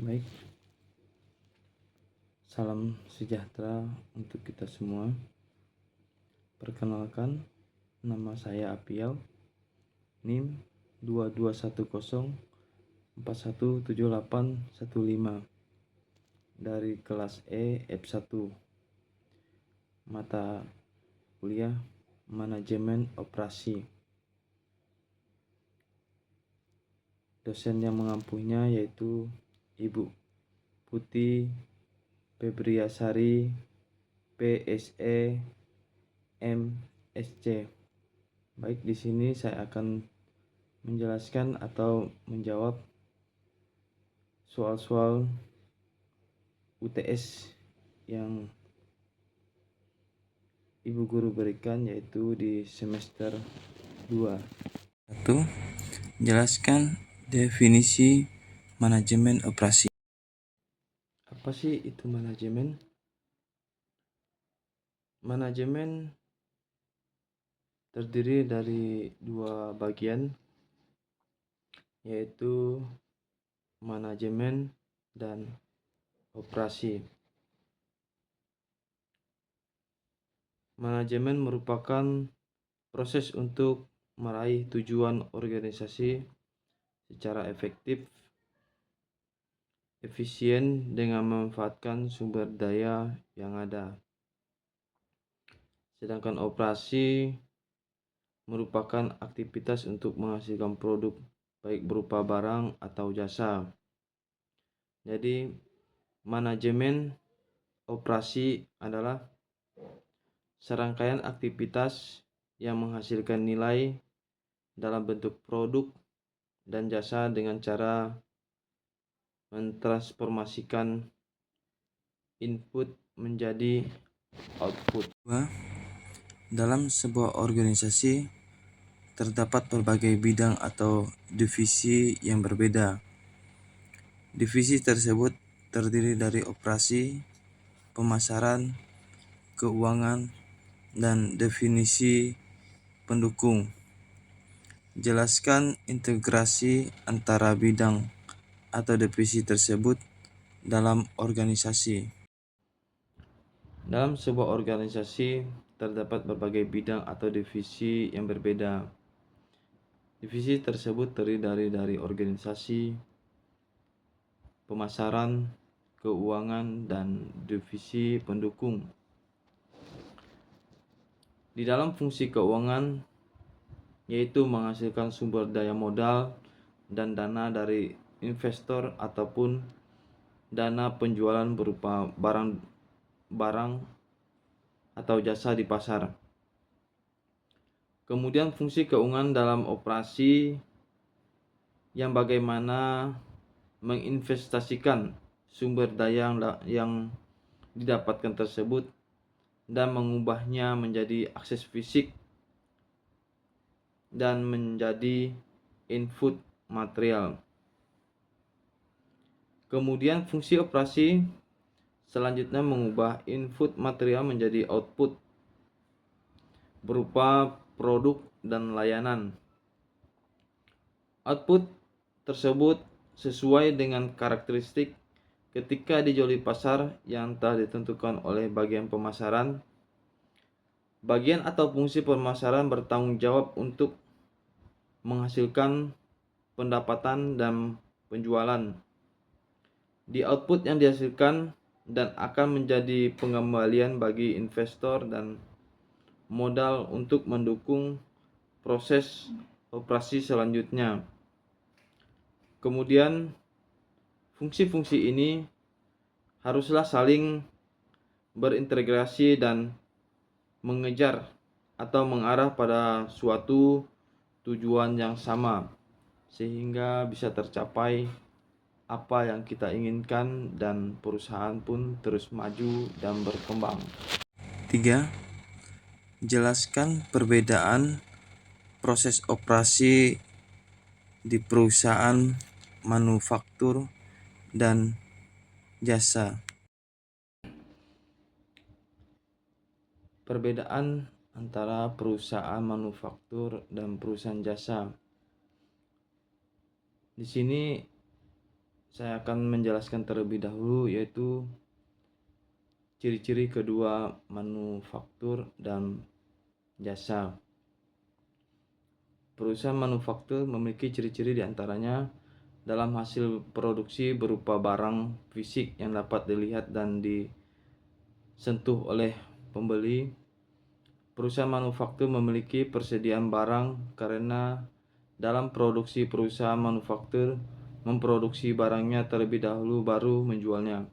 Baik, salam sejahtera untuk kita semua. Perkenalkan, nama saya Apial, NIM 2210417815 dari kelas E F1, mata kuliah Manajemen Operasi. Dosen yang mengampunya yaitu Ibu Putih Febriasari, PSE, MSc. Baik, di sini saya akan menjelaskan atau menjawab soal-soal UTS yang Ibu Guru berikan, yaitu di semester 2. 1. Jelaskan definisi manajemen operasi. Apa sih itu manajemen? Manajemen terdiri dari dua bagian, yaitu manajemen dan operasi. Manajemen merupakan proses untuk meraih tujuan organisasi secara efektif, efisien dengan memanfaatkan sumber daya yang ada. Sedangkan operasi merupakan aktivitas untuk menghasilkan produk, baik berupa barang atau jasa. Jadi, manajemen operasi adalah serangkaian aktivitas yang menghasilkan nilai dalam bentuk produk dan jasa dengan cara mentransformasikan input menjadi output. Dalam sebuah organisasi terdapat berbagai bidang atau divisi yang berbeda. Divisi tersebut terdiri dari operasi, pemasaran, keuangan, dan definisi pendukung. Jelaskan integrasi antara bidang atau divisi tersebut dalam organisasi. Dalam sebuah organisasi terdapat berbagai bidang atau divisi yang berbeda. Divisi tersebut terdiri dari organisasi, pemasaran, keuangan, dan divisi pendukung. Di dalam fungsi keuangan, yaitu menghasilkan sumber daya modal dan dana dari investor ataupun dana penjualan berupa barang atau jasa di pasar. Kemudian fungsi keuangan dalam operasi yang bagaimana menginvestasikan sumber daya yang didapatkan tersebut dan mengubahnya menjadi akses fisik dan menjadi input material. Kemudian fungsi operasi selanjutnya mengubah input material menjadi output berupa produk dan layanan. Output tersebut sesuai dengan karakteristik ketika dijual di pasar yang telah ditentukan oleh bagian pemasaran. Bagian atau fungsi pemasaran bertanggung jawab untuk menghasilkan pendapatan dan penjualan. Di output yang dihasilkan dan akan menjadi pengembalian bagi investor dan modal untuk mendukung proses operasi selanjutnya. Kemudian fungsi-fungsi ini haruslah saling berintegrasi dan mengejar atau mengarah pada suatu tujuan yang sama, sehingga bisa tercapai apa yang kita inginkan dan perusahaan pun terus maju dan berkembang. 3. Jelaskan perbedaan proses operasi di perusahaan manufaktur dan jasa. Perbedaan antara perusahaan manufaktur dan perusahaan jasa. Di sini saya akan menjelaskan terlebih dahulu, yaitu ciri-ciri kedua manufaktur dan jasa. Perusahaan manufaktur memiliki ciri-ciri diantaranya dalam hasil produksi berupa barang fisik yang dapat dilihat dan disentuh oleh pembeli. Perusahaan manufaktur memiliki persediaan barang karena dalam produksi perusahaan manufaktur memproduksi barangnya terlebih dahulu baru menjualnya,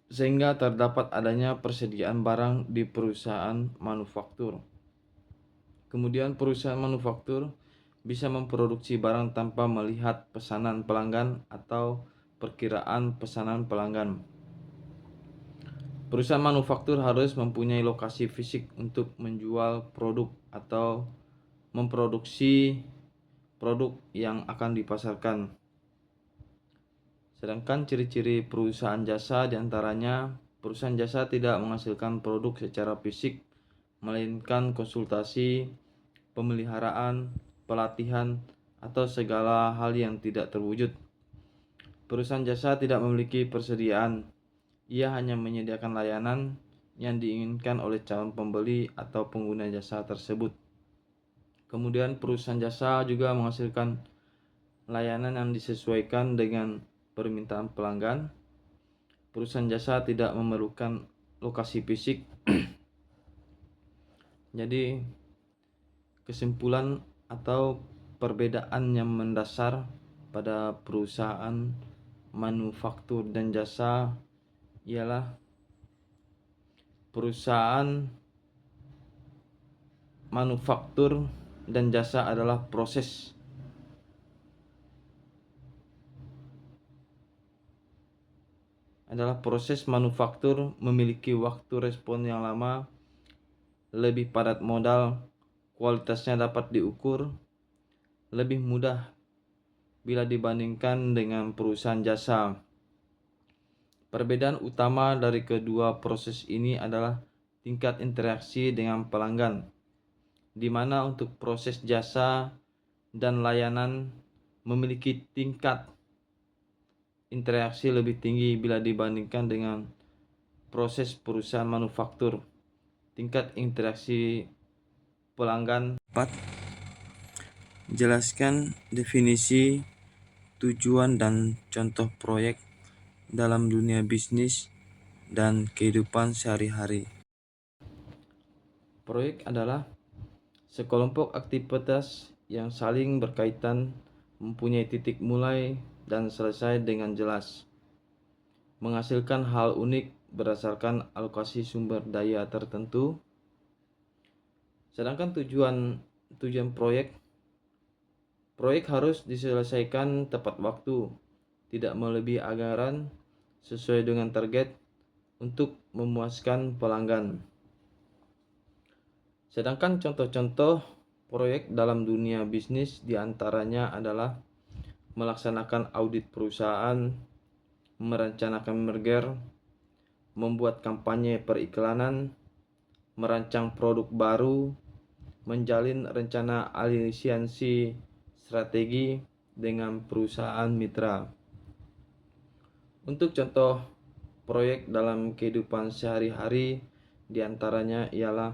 sehingga terdapat adanya persediaan barang di perusahaan manufaktur. Kemudian perusahaan manufaktur bisa memproduksi barang tanpa melihat pesanan pelanggan atau perkiraan pesanan pelanggan. Perusahaan manufaktur harus mempunyai lokasi fisik untuk menjual produk atau memproduksi produk yang akan dipasarkan. Sedangkan ciri-ciri perusahaan jasa diantaranya, perusahaan jasa tidak menghasilkan produk secara fisik, melainkan konsultasi, pemeliharaan, pelatihan, atau segala hal yang tidak terwujud. Perusahaan jasa tidak memiliki persediaan, ia hanya menyediakan layanan yang diinginkan oleh calon pembeli atau pengguna jasa tersebut. Kemudian perusahaan jasa juga menghasilkan layanan yang disesuaikan dengan permintaan pelanggan. Perusahaan jasa tidak memerlukan lokasi fisik. Jadi kesimpulan atau perbedaan yang mendasar pada perusahaan manufaktur dan jasa ialah perusahaan manufaktur dan jasa adalah proses manufaktur memiliki waktu respon yang lama, lebih padat modal, kualitasnya dapat diukur, lebih mudah bila dibandingkan dengan perusahaan jasa. Perbedaan utama dari kedua proses ini adalah tingkat interaksi dengan pelanggan, di mana untuk proses jasa dan layanan memiliki tingkat interaksi lebih tinggi bila dibandingkan dengan proses perusahaan manufaktur. Tingkat interaksi pelanggan. 4. Jelaskan definisi, tujuan, dan contoh proyek dalam dunia bisnis dan kehidupan sehari-hari. Proyek adalah sekelompok aktivitas yang saling berkaitan, mempunyai titik mulai dan selesai dengan jelas, menghasilkan hal unik berdasarkan alokasi sumber daya tertentu. Sedangkan tujuan proyek harus diselesaikan tepat waktu, tidak melebihi anggaran, sesuai dengan target untuk memuaskan pelanggan. Sedangkan contoh-contoh proyek dalam dunia bisnis diantaranya adalah melaksanakan audit perusahaan, merencanakan merger, membuat kampanye periklanan, merancang produk baru, menjalin rencana aliansi strategi dengan perusahaan mitra. Untuk contoh proyek dalam kehidupan sehari-hari diantaranya ialah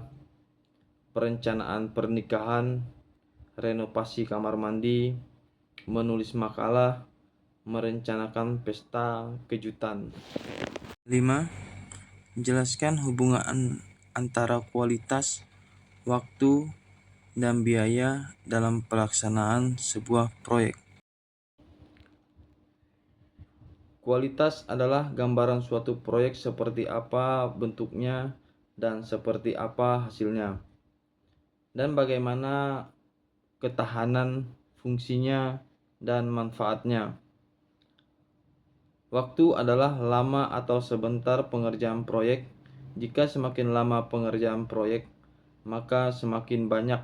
perencanaan pernikahan, renovasi kamar mandi, menulis makalah, merencanakan pesta kejutan. 5. Jelaskan hubungan antara kualitas, waktu, dan biaya dalam pelaksanaan sebuah proyek. Kualitas adalah gambaran suatu proyek seperti apa bentuknya dan seperti apa hasilnya, dan bagaimana ketahanan, fungsinya, dan manfaatnya. Waktu adalah lama atau sebentar pengerjaan proyek. Jika semakin lama pengerjaan proyek, maka semakin banyak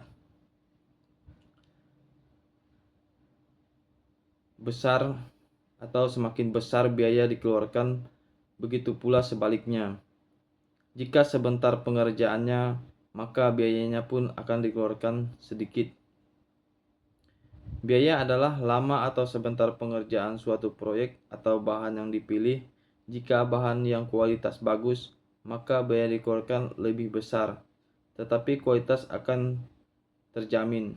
besar atau semakin besar biaya dikeluarkan, begitu pula sebaliknya. Jika sebentar pengerjaannya, maka biayanya pun akan dikeluarkan sedikit. Biaya adalah lama atau sebentar pengerjaan suatu proyek atau bahan yang dipilih. Jika bahan yang kualitas bagus, maka biaya dikeluarkan lebih besar, tetapi kualitas akan terjamin.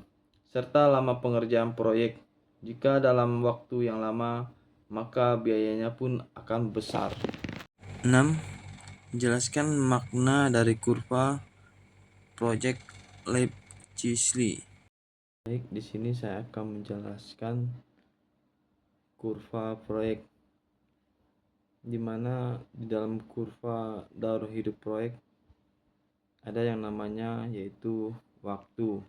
Serta lama pengerjaan proyek. Jika dalam waktu yang lama, maka biayanya pun akan besar. 6. Jelaskan makna dari kurva Project Lipschitz. Baik, di sini saya akan menjelaskan kurva proyek, di mana di dalam kurva daur hidup proyek ada yang namanya yaitu waktu,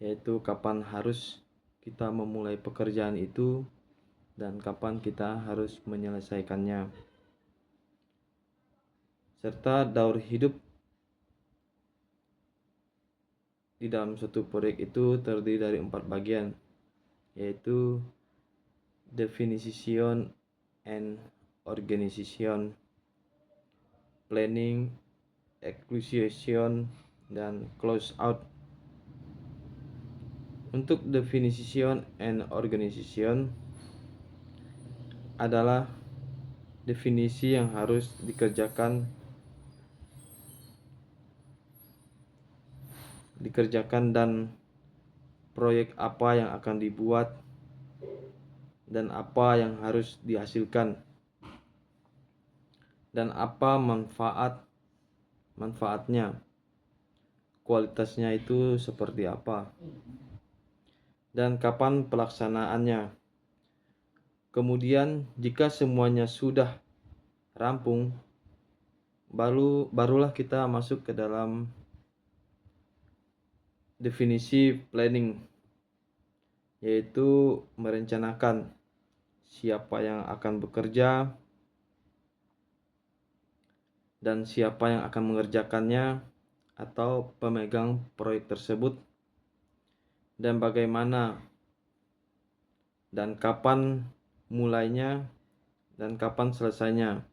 yaitu kapan harus kita memulai pekerjaan itu dan kapan kita harus menyelesaikannya. Serta daur hidup di dalam suatu proyek itu terdiri dari 4 bagian, yaitu definition and organization, planning, execution, dan close out. Untuk definition and organization adalah definisi yang harus dikerjakan dan proyek apa yang akan dibuat dan apa yang harus dihasilkan dan apa manfaatnya, kualitasnya itu seperti apa, dan kapan pelaksanaannya. Kemudian jika semuanya sudah rampung, barulah kita masuk ke dalam definisi planning, yaitu merencanakan siapa yang akan bekerja dan siapa yang akan mengerjakannya atau pemegang proyek tersebut, dan bagaimana dan kapan mulainya dan kapan selesainya,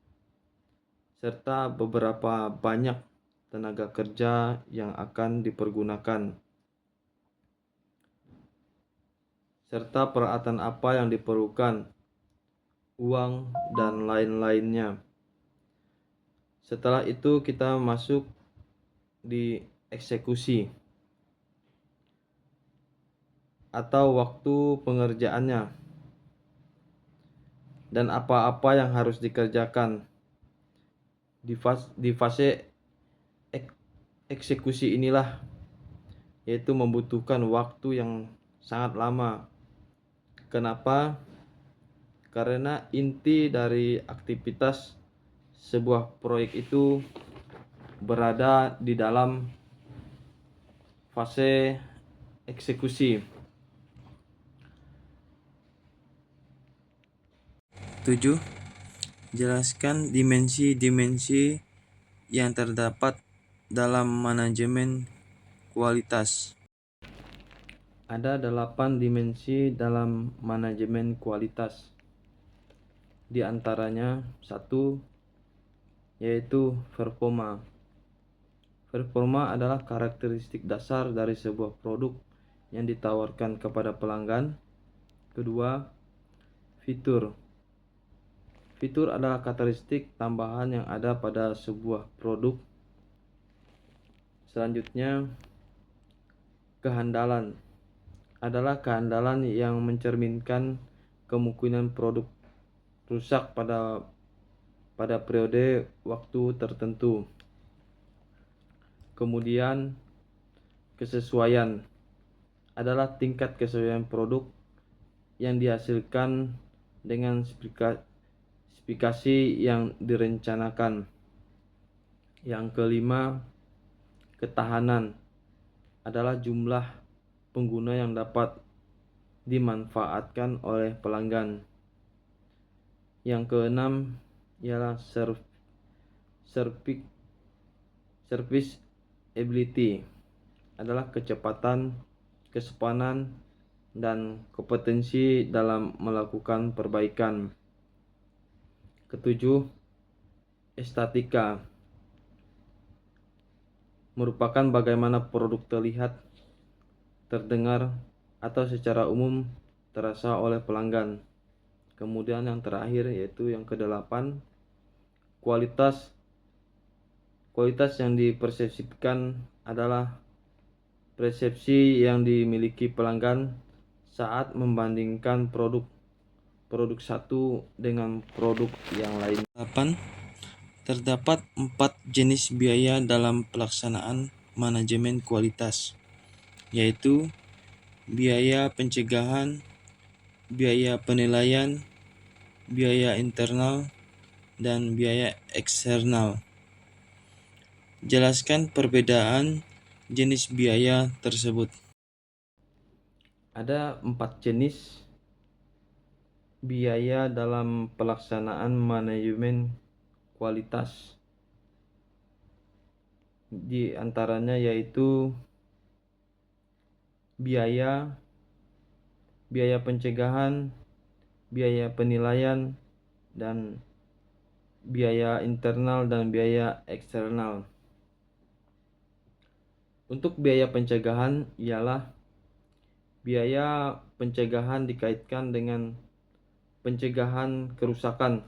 serta beberapa banyak tenaga kerja yang akan dipergunakan, serta peralatan apa yang diperlukan, uang, dan lain-lainnya. Setelah itu kita masuk di eksekusi atau waktu pengerjaannya dan apa-apa yang harus dikerjakan. Di fase eksekusi inilah yaitu membutuhkan waktu yang sangat lama. Kenapa? Karena inti dari aktivitas sebuah proyek itu berada di dalam fase eksekusi. 7. Jelaskan dimensi-dimensi yang terdapat dalam manajemen kualitas. Ada 8 dimensi dalam manajemen kualitas. Di antaranya 1, yaitu performa. Performa adalah karakteristik dasar dari sebuah produk yang ditawarkan kepada pelanggan. Kedua, fitur. Fitur adalah karakteristik tambahan yang ada pada sebuah produk. Selanjutnya, kehandalan adalah kehandalan yang mencerminkan kemungkinan produk rusak pada periode waktu tertentu. Kemudian, kesesuaian adalah tingkat kesesuaian produk yang dihasilkan dengan spesifikasi yang direncanakan. Yang kelima, ketahanan adalah jumlah pengguna yang dapat dimanfaatkan oleh pelanggan. Yang keenam ialah serviceability adalah kecepatan, kesopanan, dan kompetensi dalam melakukan perbaikan. Ketujuh, estetika merupakan bagaimana produk terlihat, terdengar, atau secara umum terasa oleh pelanggan. Kemudian yang terakhir yaitu yang kedelapan, kualitas yang dipersepsikan adalah persepsi yang dimiliki pelanggan saat membandingkan produk satu dengan produk yang lain. 8. Terdapat 4 jenis biaya dalam pelaksanaan manajemen kualitas, yaitu biaya pencegahan, biaya penilaian, biaya internal, dan biaya eksternal. Jelaskan perbedaan jenis biaya tersebut. Ada 4 jenis biaya dalam pelaksanaan manajemen kualitas. Di antaranya yaitu biaya pencegahan, biaya penilaian, dan biaya internal dan biaya eksternal. Untuk biaya pencegahan ialah biaya pencegahan dikaitkan dengan pencegahan kerusakan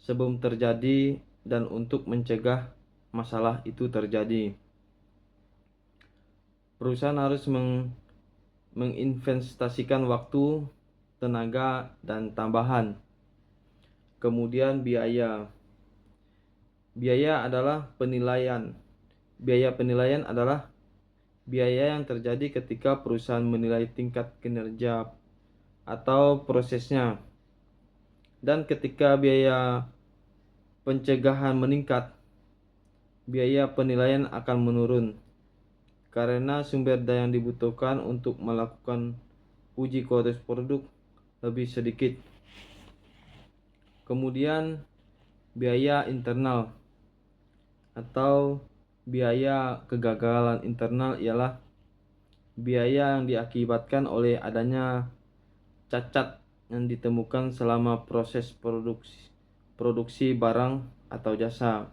sebelum terjadi dan untuk mencegah masalah itu terjadi. Perusahaan harus menginvestasikan waktu, tenaga, dan tambahan. Kemudian biaya adalah penilaian. Biaya penilaian adalah biaya yang terjadi ketika perusahaan menilai tingkat kinerja atau prosesnya. Dan ketika biaya pencegahan meningkat, biaya penilaian akan menurun karena sumber daya yang dibutuhkan untuk melakukan uji kualitas produk lebih sedikit. Kemudian biaya internal atau biaya kegagalan internal ialah biaya yang diakibatkan oleh adanya cacat yang ditemukan selama proses produksi barang atau jasa.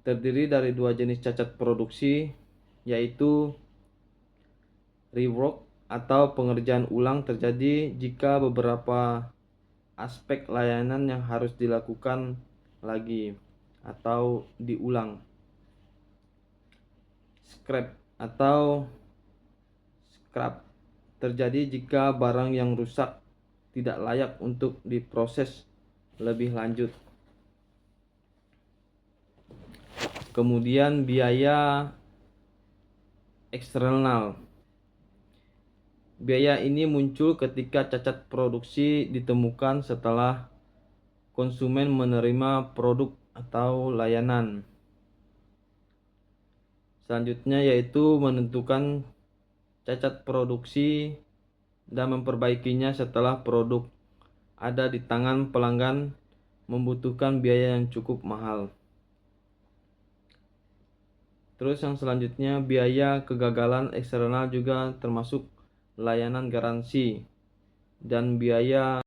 Terdiri dari 2 jenis cacat produksi, yaitu rework atau pengerjaan ulang terjadi jika beberapa aspek layanan yang harus dilakukan lagi atau diulang. Scrap atau scrap terjadi jika barang yang rusak tidak layak untuk diproses lebih lanjut. Kemudian biaya eksternal. Biaya ini muncul ketika cacat produksi ditemukan setelah konsumen menerima produk atau layanan. Selanjutnya yaitu menentukan cacat produksi dan memperbaikinya setelah produk ada di tangan pelanggan membutuhkan biaya yang cukup mahal. Terus yang selanjutnya biaya kegagalan eksternal juga termasuk layanan garansi dan biaya